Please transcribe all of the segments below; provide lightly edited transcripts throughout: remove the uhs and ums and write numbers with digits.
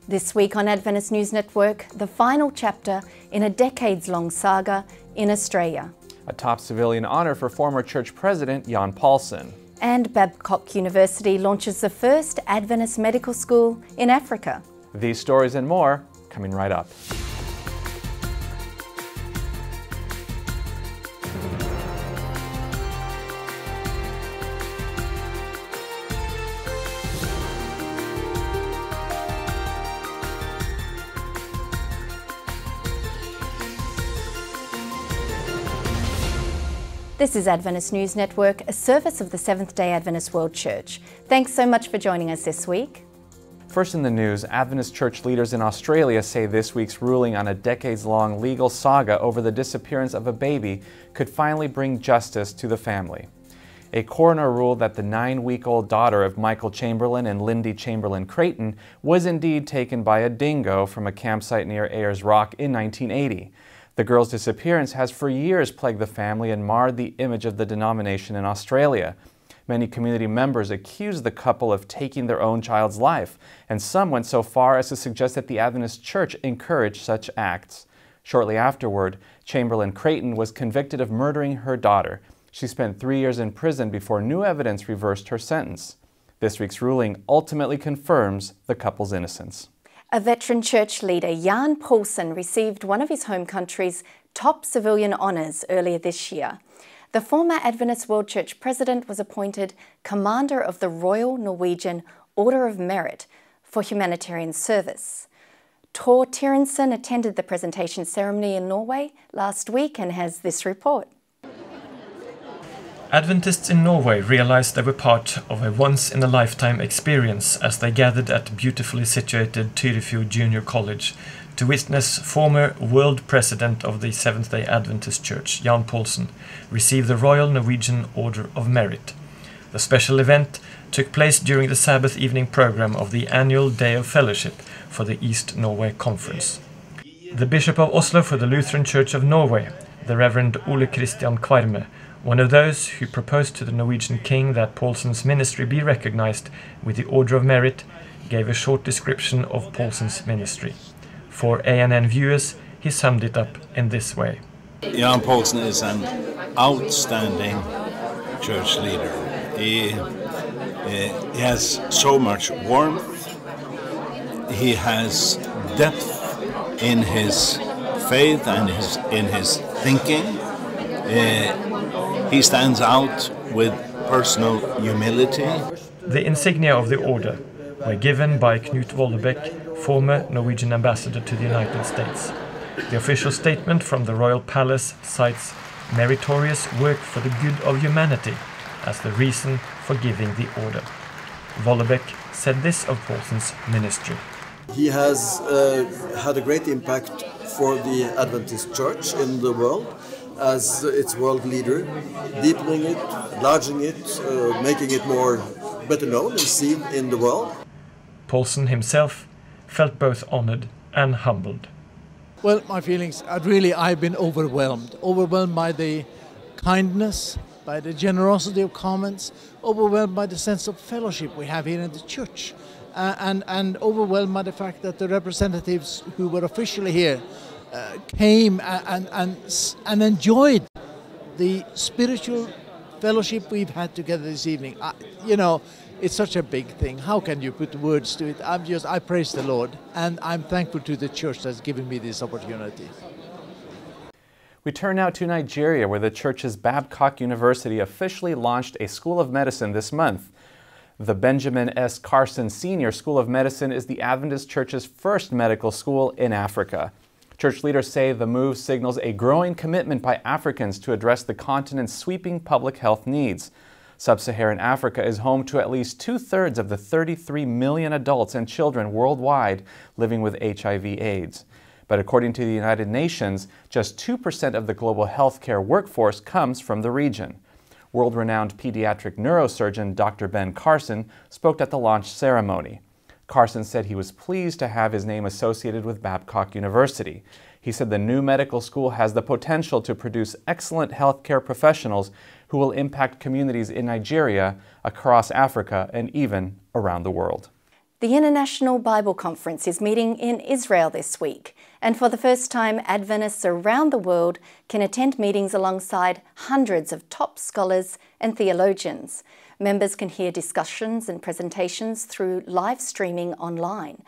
This week on Adventist News Network, the final chapter in a decades-long saga in Australia. A top civilian honor for former church president Jan Paulsen. And Babcock University launches the first Adventist medical school in Africa. These stories and more coming right up. This is Adventist News Network, a service of the Seventh-day Adventist World Church. Thanks so much for joining us this week. First in the news, Adventist church leaders in Australia say this week's ruling on a decades-long legal saga over the disappearance of a baby could finally bring justice to the family. A coroner ruled that the 9-week-old daughter of Michael Chamberlain and Lindy Chamberlain Creighton was indeed taken by a dingo from a campsite near Ayers Rock in 1980. The girl's disappearance has for years plagued the family and marred the image of the denomination in Australia. Many community members accused the couple of taking their own child's life, and some went so far as to suggest that the Adventist Church encouraged such acts. Shortly afterward, Chamberlain Creighton was convicted of murdering her daughter. She spent 3 years in prison before new evidence reversed her sentence. This week's ruling ultimately confirms the couple's innocence. A veteran church leader, Jan Paulsen, received one of his home country's top civilian honours earlier this year. The former Adventist World Church president was appointed Commander of the Royal Norwegian Order of Merit for humanitarian service. Tor Tirensen attended the presentation ceremony in Norway last week and has this report. Adventists in Norway realized they were part of a once-in-a-lifetime experience as they gathered at beautifully situated Tyrifjord Junior College to witness former world president of the Seventh-day Adventist Church, Jan Paulsen, receive the Royal Norwegian Order of Merit. The special event took place during the Sabbath evening program of the annual Day of Fellowship for the East Norway Conference. The Bishop of Oslo for the Lutheran Church of Norway, the Reverend Ole Christian Kvarme, one of those who proposed to the Norwegian king that Paulsen's ministry be recognized with the Order of Merit, gave a short description of Paulsen's ministry. For ANN viewers, he summed it up in this way. Jan Paulsen is an outstanding church leader. He has so much warmth. He has depth in his faith and in his thinking. He stands out with personal humility. The insignia of the order were given by Knut Vollebæk, former Norwegian ambassador to the United States. The official statement from the Royal Palace cites meritorious work for the good of humanity as the reason for giving the order. Vollebæk said this of Paulsen's ministry. He has had a great impact for the Adventist Church in the world as its world leader, deepening it, enlarging it, making it better known and seen in the world. Paulsen himself felt both honored and humbled. Well, my feelings are I've been overwhelmed by the kindness, by the generosity of comments, overwhelmed by the sense of fellowship we have here in the church, and overwhelmed by the fact that the representatives who were officially here came and enjoyed the spiritual fellowship we've had together this evening. It's such a big thing. How can you put words to it? I praise the Lord, and I'm thankful to the church that's given me this opportunity. We turn now to Nigeria, where the church's Babcock University officially launched a School of Medicine this month. The Benjamin S. Carson Senior School of Medicine is the Adventist Church's first medical school in Africa. Church leaders say the move signals a growing commitment by Africans to address the continent's sweeping public health needs. Sub-Saharan Africa is home to at least 2/3 of the 33 million adults and children worldwide living with HIV/AIDS. But according to the United Nations, just 2% of the global healthcare workforce comes from the region. World-renowned pediatric neurosurgeon Dr. Ben Carson spoke at the launch ceremony. Carson said he was pleased to have his name associated with Babcock University. He said the new medical school has the potential to produce excellent healthcare professionals who will impact communities in Nigeria, across Africa, and even around the world. The International Bible Conference is meeting in Israel this week, and for the first time, Adventists around the world can attend meetings alongside hundreds of top scholars and theologians. Members can hear discussions and presentations through live streaming online.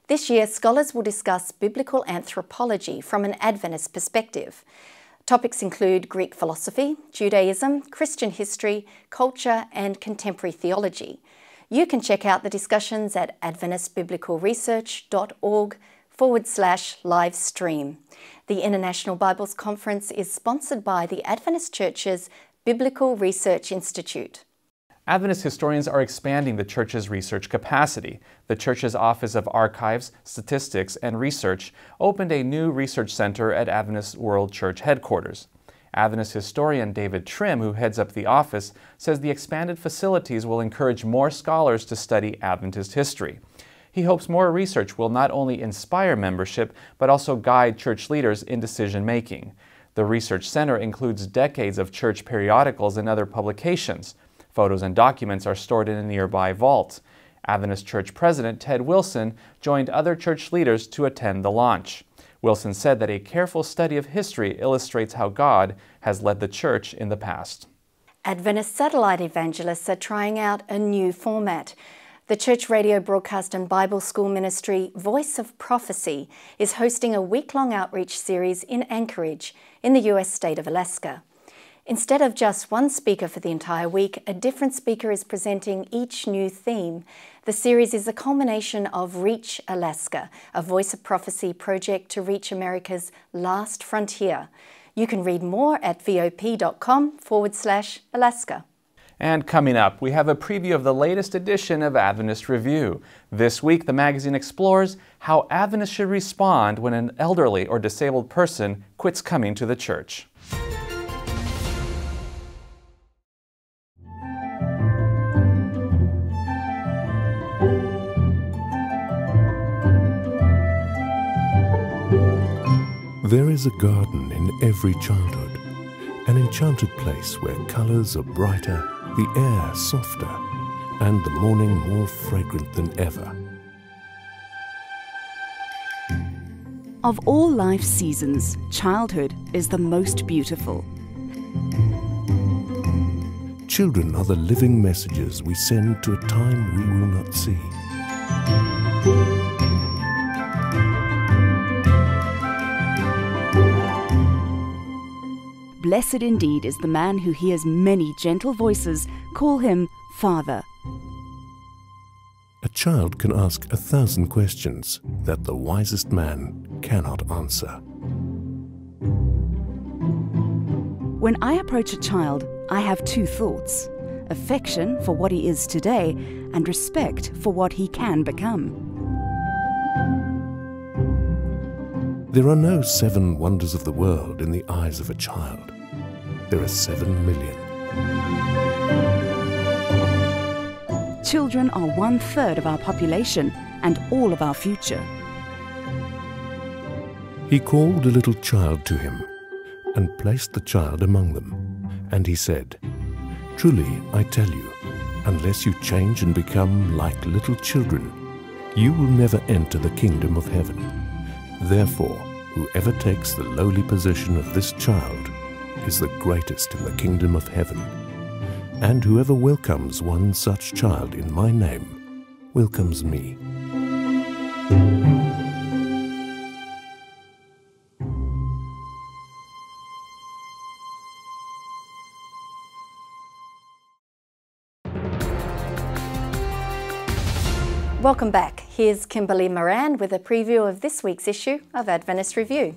This year, scholars will discuss biblical anthropology from an Adventist perspective. Topics include Greek philosophy, Judaism, Christian history, culture, and contemporary theology. You can check out the discussions at adventistbiblicalresearch.org/live stream. The International Bibles Conference is sponsored by the Adventist Church's Biblical Research Institute. Adventist historians are expanding the Church's research capacity. The Church's Office of Archives, Statistics, and Research opened a new research center at Adventist World Church headquarters. Adventist historian David Trim, who heads up the office, says the expanded facilities will encourage more scholars to study Adventist history. He hopes more research will not only inspire membership, but also guide church leaders in decision-making. The research center includes decades of church periodicals and other publications. Photos and documents are stored in a nearby vault. Adventist Church President Ted Wilson joined other church leaders to attend the launch. Wilson said that a careful study of history illustrates how God has led the church in the past. Adventist satellite evangelists are trying out a new format. The church radio broadcast and Bible school ministry Voice of Prophecy is hosting a week-long outreach series in Anchorage, in the U.S. state of Alaska. Instead of just one speaker for the entire week, a different speaker is presenting each new theme. The series is a culmination of Reach Alaska, a Voice of Prophecy project to reach America's last frontier. You can read more at vop.com/Alaska. And coming up, we have a preview of the latest edition of Adventist Review. This week, the magazine explores how Adventists should respond when an elderly or disabled person quits coming to the church. There is a garden in every childhood, an enchanted place where colours are brighter, the air softer, and the morning more fragrant than ever. Of all life's seasons, childhood is the most beautiful. Children are the living messages we send to a time we will not see. Blessed indeed is the man who hears many gentle voices call him Father. A child can ask 1,000 questions that the wisest man cannot answer. When I approach a child, I have two thoughts: affection for what he is today and respect for what he can become. There are no 7 wonders of the world in the eyes of a child. There are 7 million. Children are 1/3 of our population and all of our future. He called a little child to him and placed the child among them. And he said, "Truly, I tell you, unless you change and become like little children, you will never enter the kingdom of heaven. Therefore, whoever takes the lowly position of this child is the greatest in the kingdom of heaven. And whoever welcomes one such child in my name welcomes me." Welcome back. Here's Kimberly Moran with a preview of this week's issue of Adventist Review.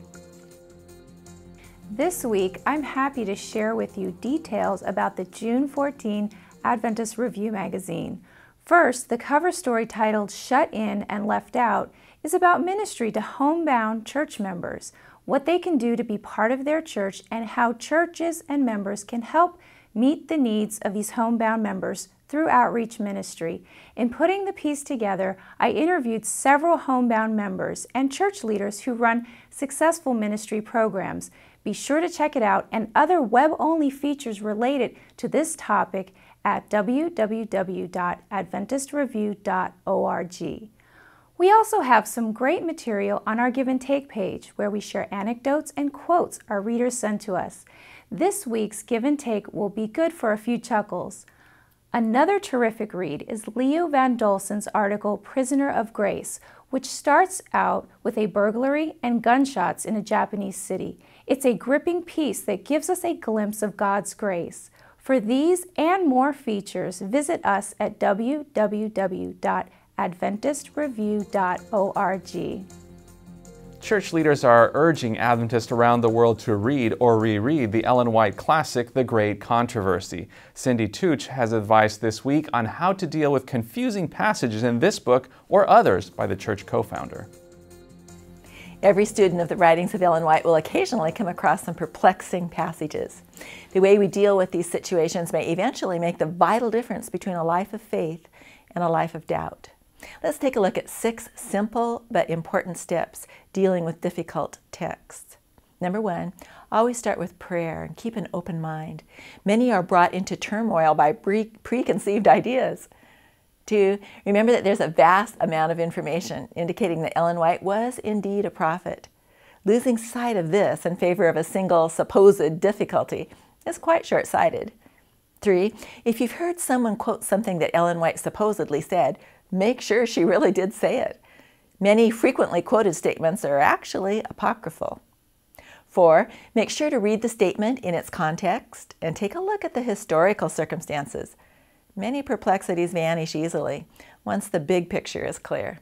This week, I'm happy to share with you details about the June 14 Adventist Review magazine. First, the cover story titled "Shut In and Left Out" is about ministry to homebound church members, what they can do to be part of their church, and how churches and members can help meet the needs of these homebound members through outreach ministry. In putting the piece together, I interviewed several homebound members and church leaders who run successful ministry programs. Be sure to check it out and other web-only features related to this topic at www.adventistreview.org. We also have some great material on our Give and Take page where we share anecdotes and quotes our readers send to us. This week's Give and Take will be good for a few chuckles. Another terrific read is Leo Van Dolsen's article, Prisoner of Grace, which starts out with a burglary and gunshots in a Japanese city. It's a gripping piece that gives us a glimpse of God's grace. For these and more features, visit us at www.adventistreview.org. Church leaders are urging Adventists around the world to read or reread the Ellen White classic, The Great Controversy. Cindy Tooch has advice this week on how to deal with confusing passages in this book or others by the church co-founder. Every student of the writings of Ellen White will occasionally come across some perplexing passages. The way we deal with these situations may eventually make the vital difference between a life of faith and a life of doubt. Let's take a look at 6 simple but important steps dealing with difficult texts. Number 1, always start with prayer and keep an open mind. Many are brought into turmoil by preconceived ideas. 2, remember that there's a vast amount of information indicating that Ellen White was indeed a prophet. Losing sight of this in favor of a single supposed difficulty is quite short-sighted. 3, if you've heard someone quote something that Ellen White supposedly said, make sure she really did say it. Many frequently quoted statements are actually apocryphal. 4, make sure to read the statement in its context and take a look at the historical circumstances. Many perplexities vanish easily once the big picture is clear.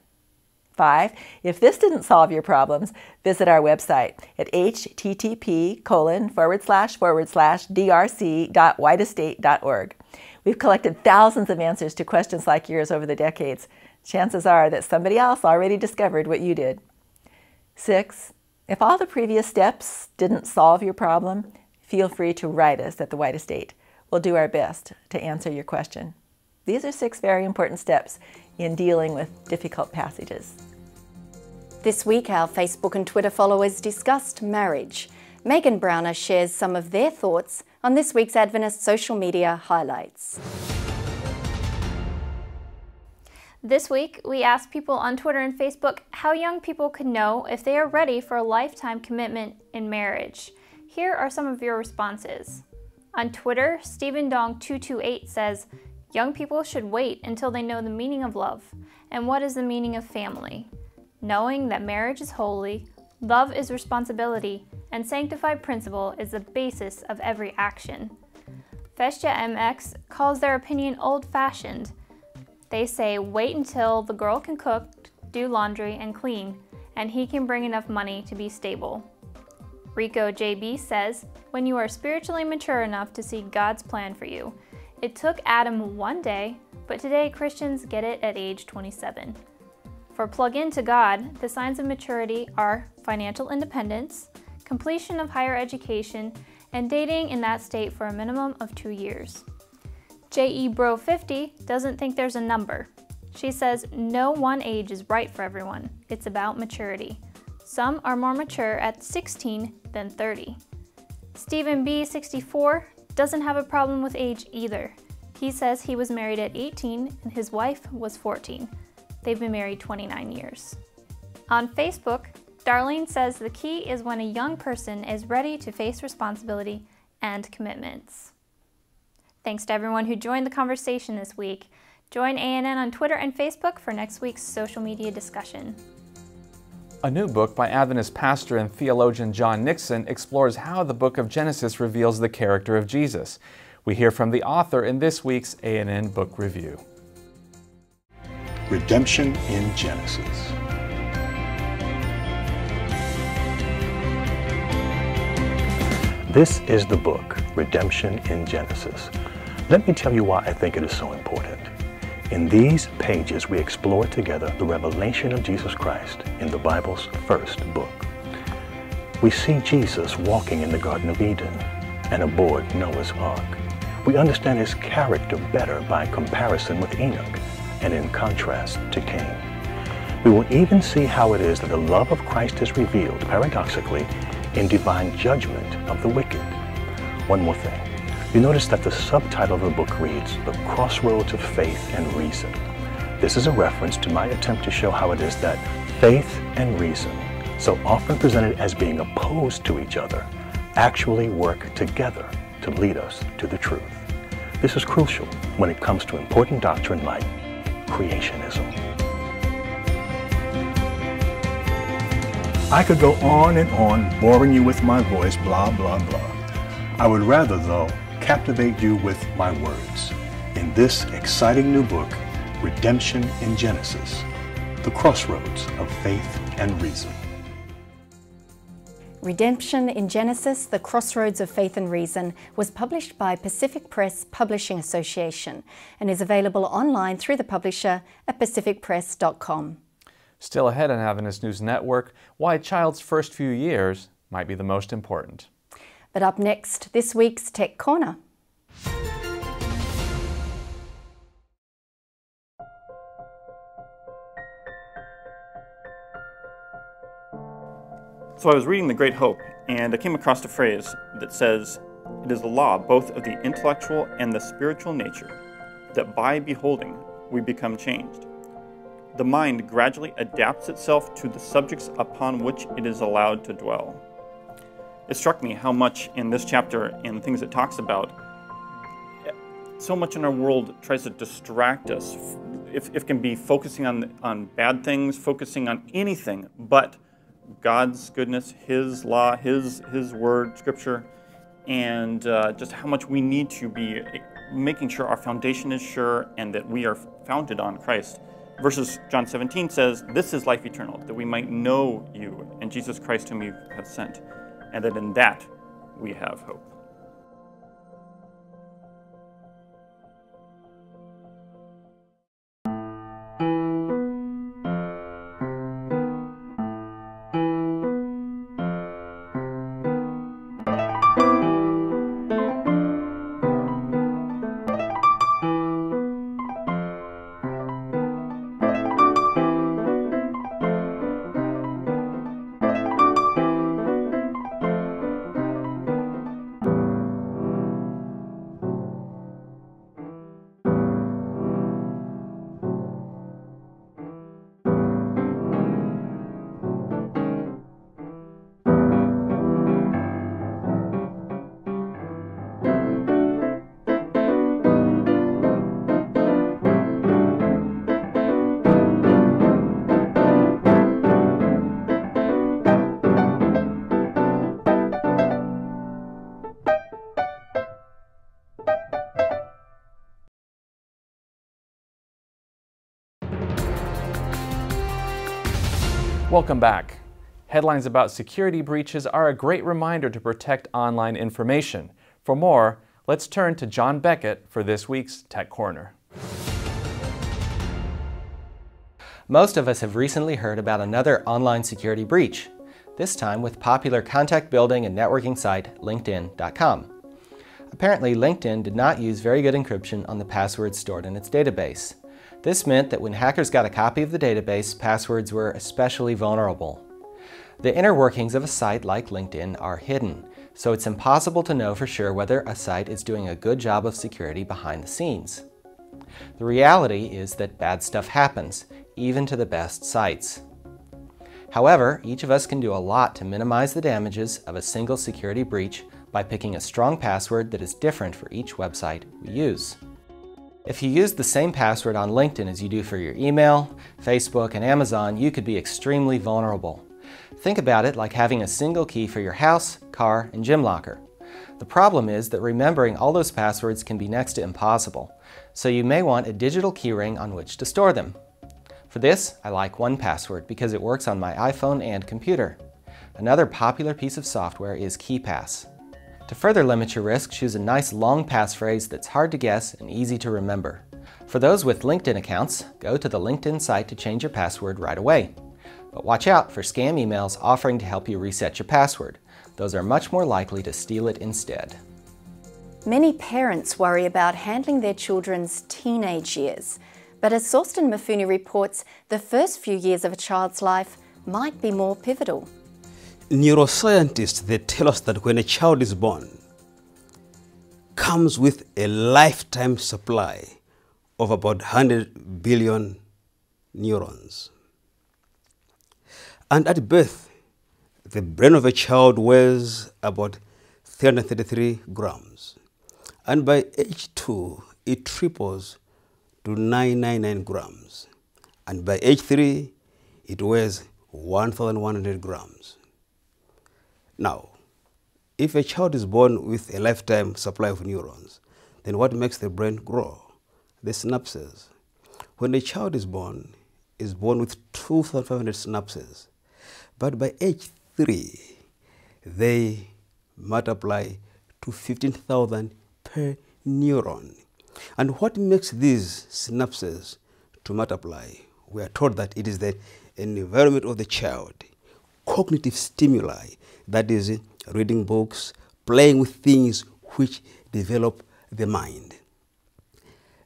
5, if this didn't solve your problems, visit our website at http://drc.whiteestate.org. We've collected thousands of answers to questions like yours over the decades. Chances are that somebody else already discovered what you did. 6, if all the previous steps didn't solve your problem, feel free to write us at the White Estate. We'll do our best to answer your question. These are 6 very important steps in dealing with difficult passages. This week, our Facebook and Twitter followers discussed marriage. Megan Browner shares some of their thoughts on this week's Adventist social media highlights. This week, we asked people on Twitter and Facebook how young people could know if they are ready for a lifetime commitment in marriage. Here are some of your responses. On Twitter, StephenDong228 says, young people should wait until they know the meaning of love. And what is the meaning of family? Knowing that marriage is holy, love is responsibility, and sanctified principle is the basis of every action. Festia MX calls their opinion old-fashioned. They say wait until the girl can cook, do laundry, and clean, and he can bring enough money to be stable. Rico JB says, when you are spiritually mature enough to see God's plan for you. It took Adam 1 day, but today Christians get it at age 27. For Plug Into God, the signs of maturity are financial independence, completion of higher education, and dating in that state for a minimum of 2 years. JeBro50 doesn't think there's a number. She says no one age is right for everyone. It's about maturity. Some are more mature at 16 than 30. Stephen B64 doesn't have a problem with age either. He says he was married at 18 and his wife was 14. They've been married 29 years. On Facebook, Darlene says the key is when a young person is ready to face responsibility and commitments. Thanks to everyone who joined the conversation this week. Join ANN on Twitter and Facebook for next week's social media discussion. A new book by Adventist pastor and theologian John Nixon explores how the book of Genesis reveals the character of Jesus. We hear from the author in this week's ANN Book Review. Redemption in Genesis. This is the book, Redemption in Genesis. Let me tell you why I think it is so important. In these pages, we explore together the revelation of Jesus Christ in the Bible's first book. We see Jesus walking in the Garden of Eden and aboard Noah's Ark. We understand his character better by comparison with Enoch and in contrast to Cain. We will even see how it is that the love of Christ is revealed, paradoxically, in divine judgment of the wicked. One more thing. You notice that the subtitle of the book reads, The Crossroads of Faith and Reason. This is a reference to my attempt to show how it is that faith and reason, so often presented as being opposed to each other, actually work together to lead us to the truth. This is crucial when it comes to important doctrine like creationism. I could go on and on, boring you with my voice, blah, blah, blah. I would rather, though, captivate you with my words. In this exciting new book, Redemption in Genesis, The Crossroads of Faith and Reason. Redemption in Genesis, The Crossroads of Faith and Reason was published by Pacific Press Publishing Association and is available online through the publisher at pacificpress.com. Still ahead on Adventist News Network, why a child's first few years might be the most important. But up next, this week's Tech Corner. So I was reading The Great Hope, and I came across a phrase that says, "It is the law both of the intellectual and the spiritual nature, that by beholding we become changed. The mind gradually adapts itself to the subjects upon which it is allowed to dwell." It struck me how much in this chapter and things it talks about, so much in our world tries to distract us. If it can be focusing on bad things, focusing on anything but God's goodness, His law, His word, Scripture, and just how much we need to be making sure our foundation is sure and that we are founded on Christ. Verses John 17 says, "This is life eternal, that we might know you and Jesus Christ whom you have sent, and that in that we have hope." Welcome back. Headlines about security breaches are a great reminder to protect online information. For more, let's turn to John Beckett for this week's Tech Corner. Most of us have recently heard about another online security breach, this time with popular contact building and networking site LinkedIn.com. Apparently, LinkedIn did not use very good encryption on the passwords stored in its database. This meant that when hackers got a copy of the database, passwords were especially vulnerable. The inner workings of a site like LinkedIn are hidden, so it's impossible to know for sure whether a site is doing a good job of security behind the scenes. The reality is that bad stuff happens, even to the best sites. However, each of us can do a lot to minimize the damages of a single security breach by picking a strong password that is different for each website we use. If you use the same password on LinkedIn as you do for your email, Facebook, and Amazon, you could be extremely vulnerable. Think about it like having a single key for your house, car, and gym locker. The problem is that remembering all those passwords can be next to impossible, so you may want a digital keyring on which to store them. For this, I like 1Password because it works on my iPhone and computer. Another popular piece of software is KeePass. To further limit your risk, choose a nice long passphrase that's hard to guess and easy to remember. For those with LinkedIn accounts, go to the LinkedIn site to change your password right away. But watch out for scam emails offering to help you reset your password. Those are much more likely to steal it instead. Many parents worry about handling their children's teenage years. But as Sorsten Mafuni reports, the first few years of a child's life might be more pivotal. Neuroscientists, they tell us that when a child is born, comes with a lifetime supply of about 100 billion neurons. And at birth, the brain of a child weighs about 333 grams. And by age 2, it triples to 999 grams. And by age 3, it weighs 1,100 grams. Now, if a child is born with a lifetime supply of neurons, then what makes the brain grow? The synapses. When a child is born with 2,500 synapses. But by age 3, they multiply to 15,000 per neuron. And what makes these synapses to multiply? We are told that it is the environment of the child, cognitive stimuli, that is, reading books, playing with things which develop the mind.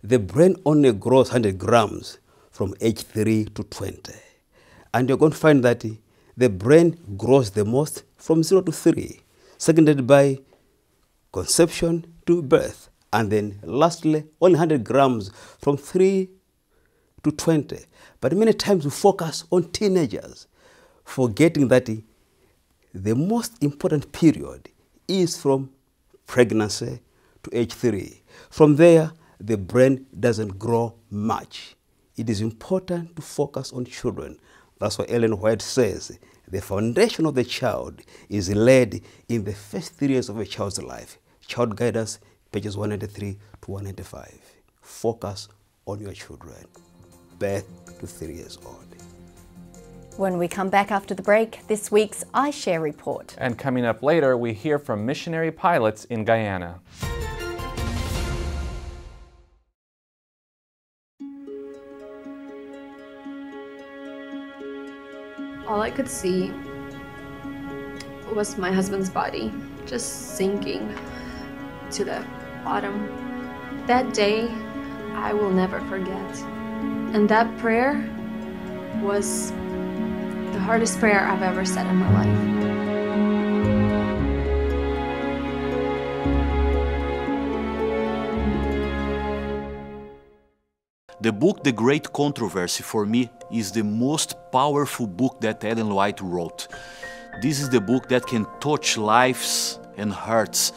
The brain only grows 100 grams from age 3 to 20. And you're going to find that the brain grows the most from 0 to 3, seconded by conception to birth. And then lastly, only 100 grams from 3 to 20. But many times we focus on teenagers, forgetting that the most important period is from pregnancy to age 3. From there, the brain doesn't grow much. It is important to focus on children. That's why Ellen White says the foundation of the child is laid in the first 3 years of a child's life. Child Guidance, pages 193 to 195. Focus on your children, birth to 3 years old. When we come back after the break, this week's iShare report. And coming up later, we hear from missionary pilots in Guyana. All I could see was my husband's body just sinking to the bottom. That day, I will never forget. And that prayer was the hardest prayer I've ever said in my life. The book, The Great Controversy, for me, is the most powerful book that Ellen White wrote. This is the book that can touch lives and hearts.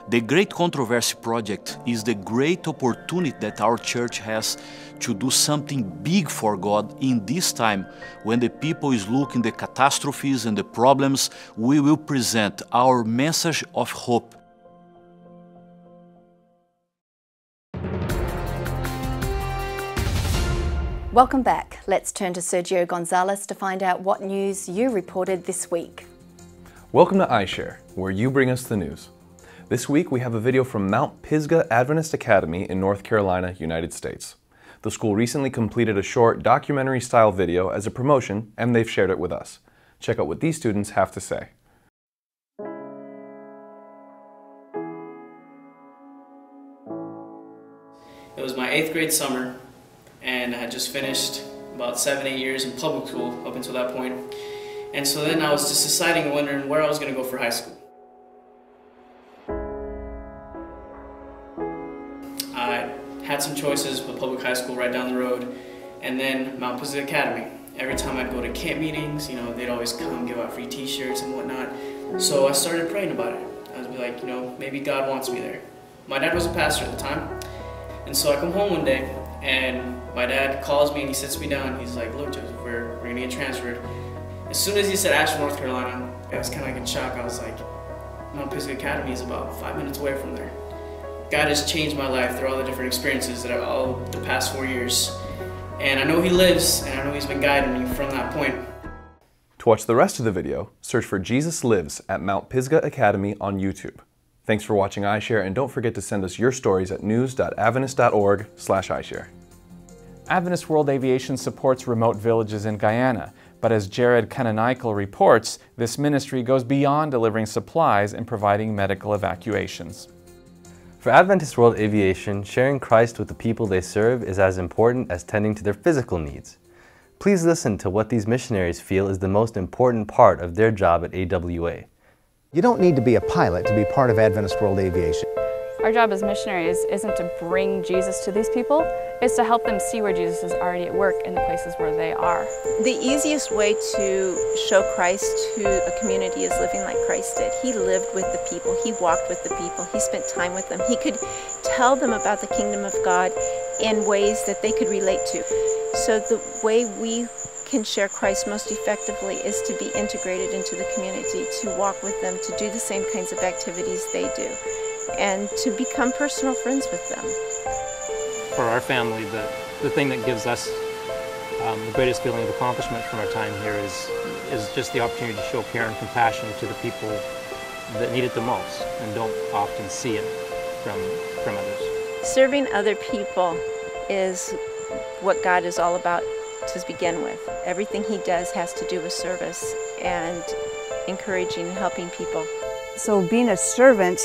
The Great Controversy Project is the great opportunity that our church has to do something big for God in this time when the people is looking at the catastrophes and the problems. We will present our message of hope. Welcome back. Let's turn to Sergio Gonzalez to find out what news you reported this week. Welcome to iShare, where you bring us the news. This week we have a video from Mount Pisgah Adventist Academy in North Carolina, United States. The school recently completed a short documentary-style video as a promotion, and they've shared it with us. Check out what these students have to say. It was my 8th grade summer, and I had just finished about 7-8 years in public school up until that point. And so then I was just deciding, wondering where I was going to go for high school. I had some choices with public high school right down the road, and then Mount Pisgah Academy. Every time I'd go to camp meetings, you know, they'd always come give out free t-shirts and whatnot. So I started praying about it. I was like, you know, maybe God wants me there. My dad was a pastor at the time, and so I come home one day, and my dad calls me and he sits me down. He's like, look, Joseph, we're gonna get transferred. As soon as he said Asheville, North Carolina, I was kind of like in shock. I was like, Mount Pisgah Academy is about 5 minutes away from there. God has changed my life through all the different experiences that all the past 4 years. And I know He lives, and I know He's been guiding me from that point. To watch the rest of the video, search for Jesus Lives at Mount Pisgah Academy on YouTube. Thanks for watching iShare, and don't forget to send us your stories at news.adventist.org/iShare. Adventist World Aviation supports remote villages in Guyana, but as Jared Kananaikal reports, this ministry goes beyond delivering supplies and providing medical evacuations. For Adventist World Aviation, sharing Christ with the people they serve is as important as tending to their physical needs. Please listen to what these missionaries feel is the most important part of their job at AWA. You don't need to be a pilot to be part of Adventist World Aviation. Our job as missionaries isn't to bring Jesus to these people, it's to help them see where Jesus is already at work in the places where they are. The easiest way to show Christ to a community is living like Christ did. He lived with the people, he walked with the people, he spent time with them. He could tell them about the kingdom of God in ways that they could relate to. So the way we can share Christ most effectively is to be integrated into the community, to walk with them, to do the same kinds of activities they do, and to become personal friends with them. For our family, the thing that gives us the greatest feeling of accomplishment from our time here is just the opportunity to show care and compassion to the people that need it the most and don't often see it from others. Serving other people is what God is all about to begin with. Everything he does has to do with service and encouraging and helping people. So being a servant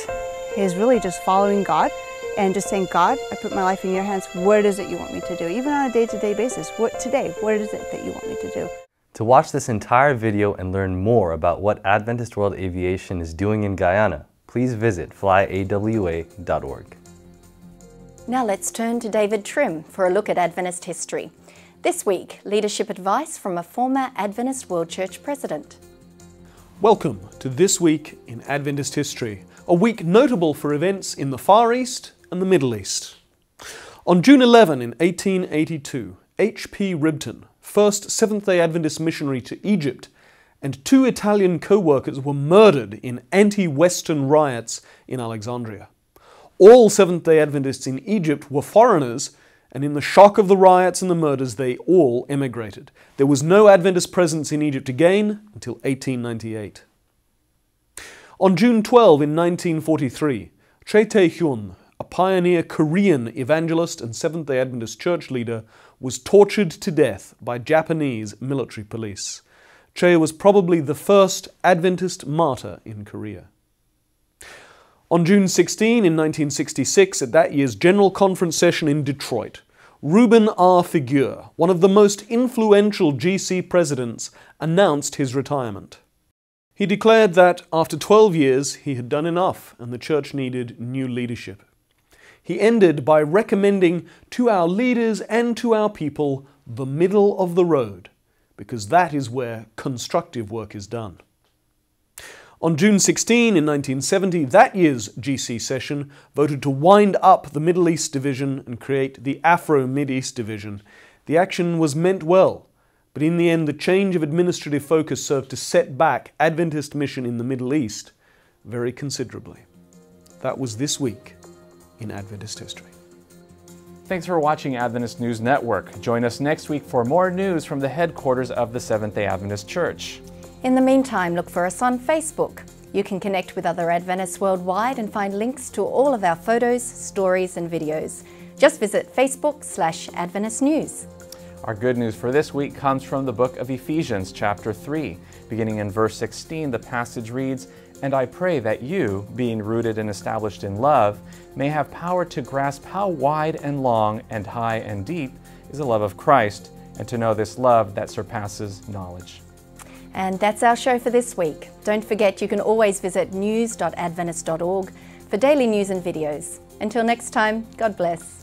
is really just following God and just saying, God, I put my life in your hands. What is it you want me to do? Even on a day-to-day basis. What is it that you want me to do? To watch this entire video and learn more about what Adventist World Aviation is doing in Guyana, please visit flyawa.org. Now let's turn to David Trim for a look at Adventist history. This week, leadership advice from a former Adventist World Church president. Welcome to This Week in Adventist History, a week notable for events in the Far East and the Middle East. On June 11 in 1882, H.P. Ribton, first Seventh-day Adventist missionary to Egypt, and 2 Italian co-workers were murdered in anti-Western riots in Alexandria. All Seventh-day Adventists in Egypt were foreigners, and in the shock of the riots and the murders, they all emigrated. There was no Adventist presence in Egypt again until 1898. On June 12 in 1943, Che Tae-hyun, a pioneer Korean evangelist and Seventh-day Adventist church leader, was tortured to death by Japanese military police. Che was probably the first Adventist martyr in Korea. On June 16 in 1966, at that year's General Conference session in Detroit, Reuben R. Figuer, one of the most influential GC presidents, announced his retirement. He declared that after 12 years he had done enough and the church needed new leadership. He ended by recommending to our leaders and to our people the middle of the road, because that is where constructive work is done. On June 16 in 1970, that year's GC session voted to wind up the Middle East Division and create the Afro-Mid-East Division. The action was meant well, but in the end the change of administrative focus served to set back Adventist mission in the Middle East very considerably. That was This Week in Adventist History. Thanks for watching Adventist News Network. Join us next week for more news from the headquarters of the Seventh-day Adventist Church. In the meantime, look for us on Facebook. You can connect with other Adventists worldwide and find links to all of our photos, stories and videos. Just visit Facebook/Adventist News. Our good news for this week comes from the book of Ephesians chapter 3. Beginning in verse 16, the passage reads, "And I pray that you, being rooted and established in love, may have power to grasp how wide and long and high and deep is the love of Christ, and to know this love that surpasses knowledge." And that's our show for this week. Don't forget you can always visit news.adventist.org for daily news and videos. Until next time, God bless.